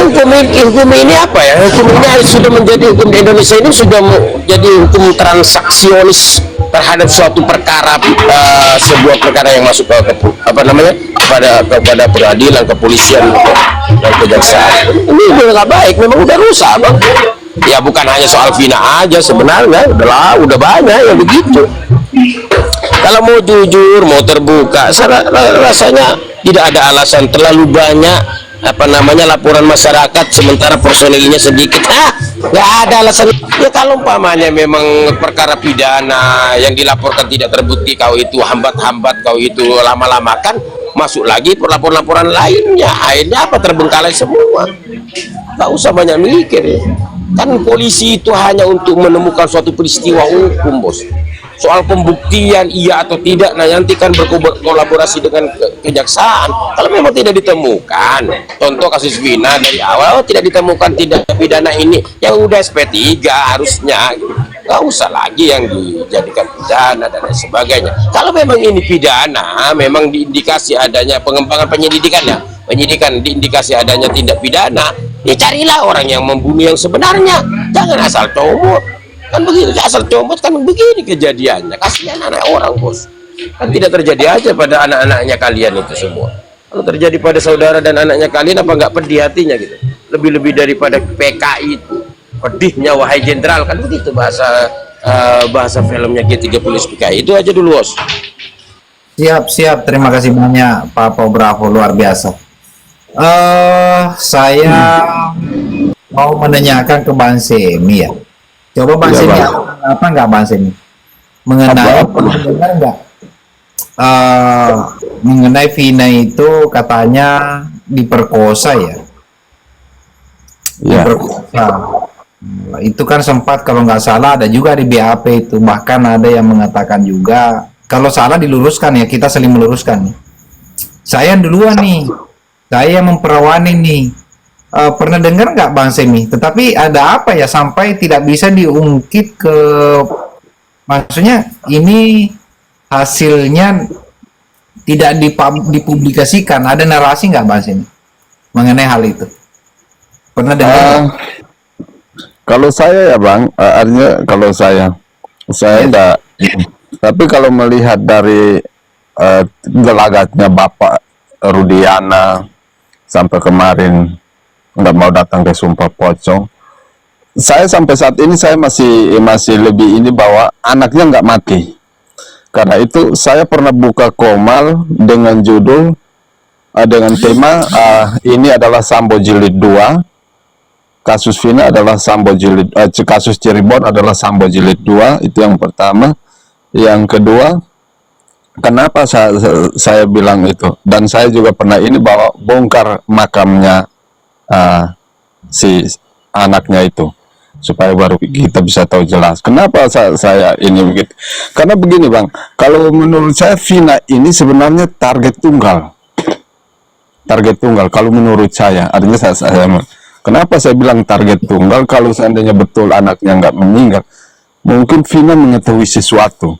hukum ini apa ya? Hukum ini sudah menjadi hukum di Indonesia ini sudah menjadi hukum transaksionis terhadap suatu perkara, sebuah perkara yang masuk ke apa namanya kepada peradilan, kepolisian dan kejaksaan. Ini udah nggak baik, memang udah rusak bang. Ya bukan hanya soal Vina aja sebenarnya, udah banyak yang begitu. Kalau mau jujur, mau terbuka, rasanya tidak ada alasan terlalu banyak laporan masyarakat sementara personilnya sedikit. Nggak ada alasan. Ya kalau umpamanya memang perkara pidana yang dilaporkan tidak terbukti, kau itu hambat-hambat, kau itu lama-lamakan, masuk lagi laporan-laporan lainnya, akhirnya apa, terbengkalai semua. Nggak usah banyak mikir ya. Kan polisi itu hanya untuk menemukan suatu peristiwa hukum, bos. Soal pembuktian iya atau tidak, nah nanti kan berkolaborasi dengan kejaksaan. Kalau memang tidak ditemukan, contoh kasus Vina dari awal tidak ditemukan tindak pidana ini, ya udah SP3 harusnya, nggak usah lagi yang dijadikan pidana dan lain sebagainya. Kalau memang ini pidana, memang diindikasi adanya pengembangan penyidikan diindikasi adanya tindak pidana, ya carilah orang yang membunuh yang sebenarnya, jangan asal comot. Kan begitu, asal comot kan begini kejadiannya. Kasihan anak orang, bos. Kan tidak terjadi aja pada anak-anaknya kalian itu semua. Kalau terjadi pada saudara dan anaknya kalian, apa nggak pedih hatinya gitu? Lebih-lebih daripada PKI itu. Pedihnya wahai jenderal, kan begitu bahasa filmnya G30 PKI. Itu aja dulu, bos. Siap. Terima kasih banyak Pak Bravo, luar biasa. Saya mau menanyakan ke Bang Semi ya. Coba Bang Semi apa nggak Bang Semi mengenai dengar nggak mengenai Vina itu katanya diperkosa ya? Diperkosa. Itu kan sempat kalau nggak salah ada juga di BAP itu, bahkan ada yang mengatakan juga, kalau salah diluruskan ya, kita saling meluruskan. Saya duluan nih, saya memperawani nih. Pernah dengar nggak Bang Semi? Tetapi ada apa ya sampai tidak bisa diungkit ke, maksudnya ini hasilnya tidak dipublikasikan. Ada narasi nggak Bang Semi mengenai hal itu? Pernah dengar? Kalau saya ya Bang, artinya kalau saya enggak. Tapi kalau melihat dari gelagatnya Bapak Rudiana sampai kemarin nggak mau datang ke Sumpah Pocong, saya sampai saat ini saya masih lebih ini bahwa anaknya nggak mati. Karena itu saya pernah buka Komal dengan judul dengan tema ini adalah Sambo Jilid 2, kasus Vina adalah Sambo Jilid, kasus Cirebon adalah Sambo Jilid 2. Itu yang pertama. Yang kedua, kenapa saya bilang itu, dan saya juga pernah ini bahwa bongkar makamnya si anaknya itu supaya baru kita bisa tahu jelas kenapa saya ini begitu. Karena begini Bang, kalau menurut saya Vina ini sebenarnya target tunggal kalau menurut saya. Artinya kenapa saya bilang target tunggal? Kalau seandainya betul anaknya nggak meninggal, mungkin Vina mengetahui sesuatu.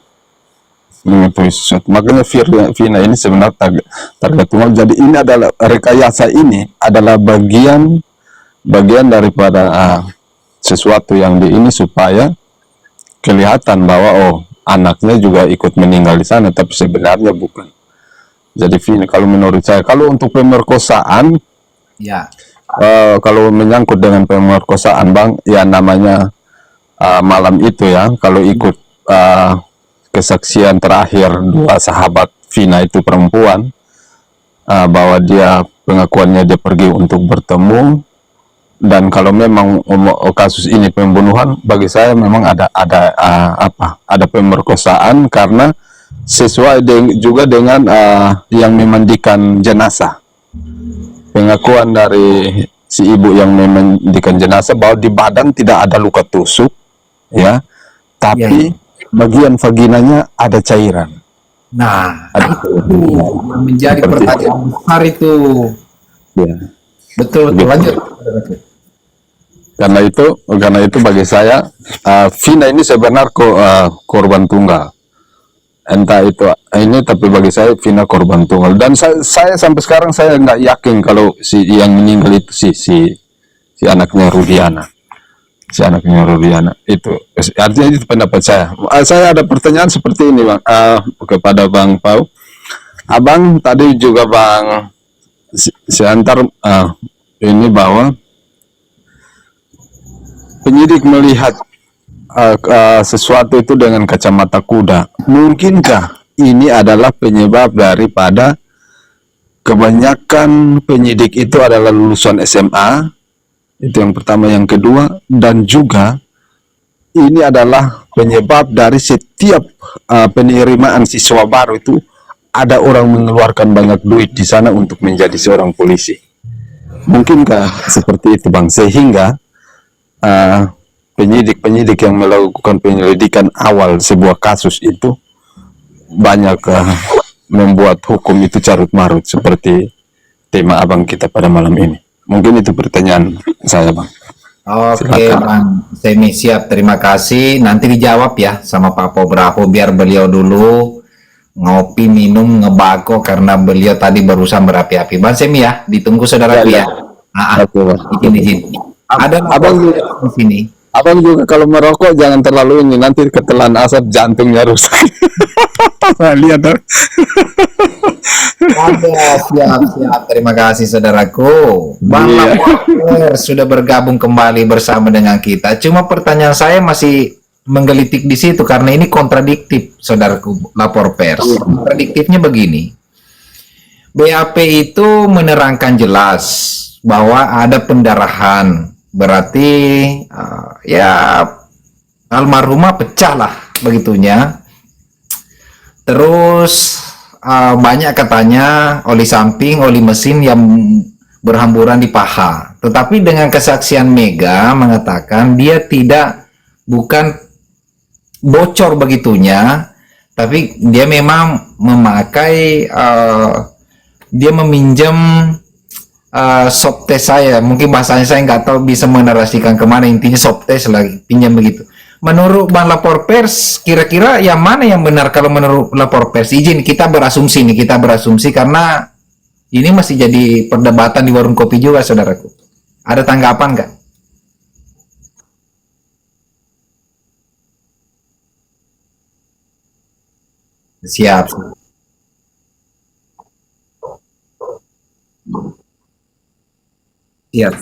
Makanya Vina ini sebenarnya target tunggal. Jadi ini adalah rekayasa, ini adalah bagian daripada sesuatu yang ini supaya kelihatan bahwa oh anaknya juga ikut meninggal di sana, tapi sebenarnya bukan. Jadi Vina, kalau menurut saya, kalau untuk pemerkosaan ya, kalau menyangkut dengan pemerkosaan Bang, ya namanya malam itu ya, kalau ikut kesaksian terakhir dua sahabat Vina itu perempuan, bahwa dia pengakuannya dia pergi untuk bertemu, dan kalau memang kasus ini pembunuhan, bagi saya memang ada pemerkosaan karena sesuai juga dengan yang memandikan jenazah. Pengakuan dari si ibu yang memandikan jenazah bahwa di badan tidak ada luka tusuk ya, tapi bagian vaginanya ada cairan. Nah, itu menjadi pertanyaan besar itu. Ya. Betul, lanjut. Karena itu bagi saya Vina ini sebenarnya korban tunggal. Entah itu ini, tapi bagi saya Vina korban tunggal. Dan saya sampai sekarang saya nggak yakin kalau si yang meninggal itu si si anaknya Rudiana. Si anaknya Rudiana itu artinya itu pendapat saya. Saya ada pertanyaan seperti ini Bang, kepada Bang Pau. Abang tadi juga Bang Siantar ini bahwa penyidik melihat sesuatu itu dengan kacamata kuda. Mungkinkah ini adalah penyebab daripada kebanyakan penyidik itu adalah lulusan SMA? Itu yang pertama. Yang kedua, dan juga ini adalah penyebab dari setiap penerimaan siswa baru itu ada orang mengeluarkan banyak duit di sana untuk menjadi seorang polisi. Mungkinkah seperti itu Bang, sehingga penyidik-penyidik yang melakukan penyelidikan awal sebuah kasus itu banyak membuat hukum itu carut marut seperti tema abang kita pada malam ini. Mungkin itu pertanyaan saya Bang. Oke Silakan. Bang Semi, siap, terima kasih. Nanti dijawab ya sama Pak Pobraho, biar beliau dulu ngopi, minum, ngebako karena beliau tadi barusan berapi-api. Bang Semi ya, ditunggu saudaraku Ya, ya. Nah, Oke, Bang. izin. Ada Abang lapor juga, di sini. abang juga kalau merokok jangan terlalu ini, nanti ketelan asap jantungnya rusak. Lihat dong. Ada, siap. Terima kasih saudaraku. Bang Iya. Lapor sudah bergabung kembali bersama dengan kita. Cuma pertanyaan saya masih menggelitik di situ karena ini kontradiktif, saudaraku lapor pers. Kontradiktifnya begini. BAP itu menerangkan jelas bahwa ada pendarahan. Berarti ya almarhumah pecah lah begitunya. Terus banyak katanya oli samping, oli mesin yang berhamburan di paha. Tetapi dengan kesaksian Mega mengatakan dia bukan bocor begitunya, tapi dia memang memakai dia meminjam swab test saya. Mungkin bahasanya saya nggak tahu bisa menarasikan kemana, intinya swab test lagi pinjam begitu. Menurut Bang Lapor Pers, kira-kira yang mana yang benar kalau menurut Lapor Pers? Izin kita berasumsi nih, kita berasumsi karena ini masih jadi perdebatan di warung kopi juga, saudaraku. Ada tanggapan nggak? Siap, siap.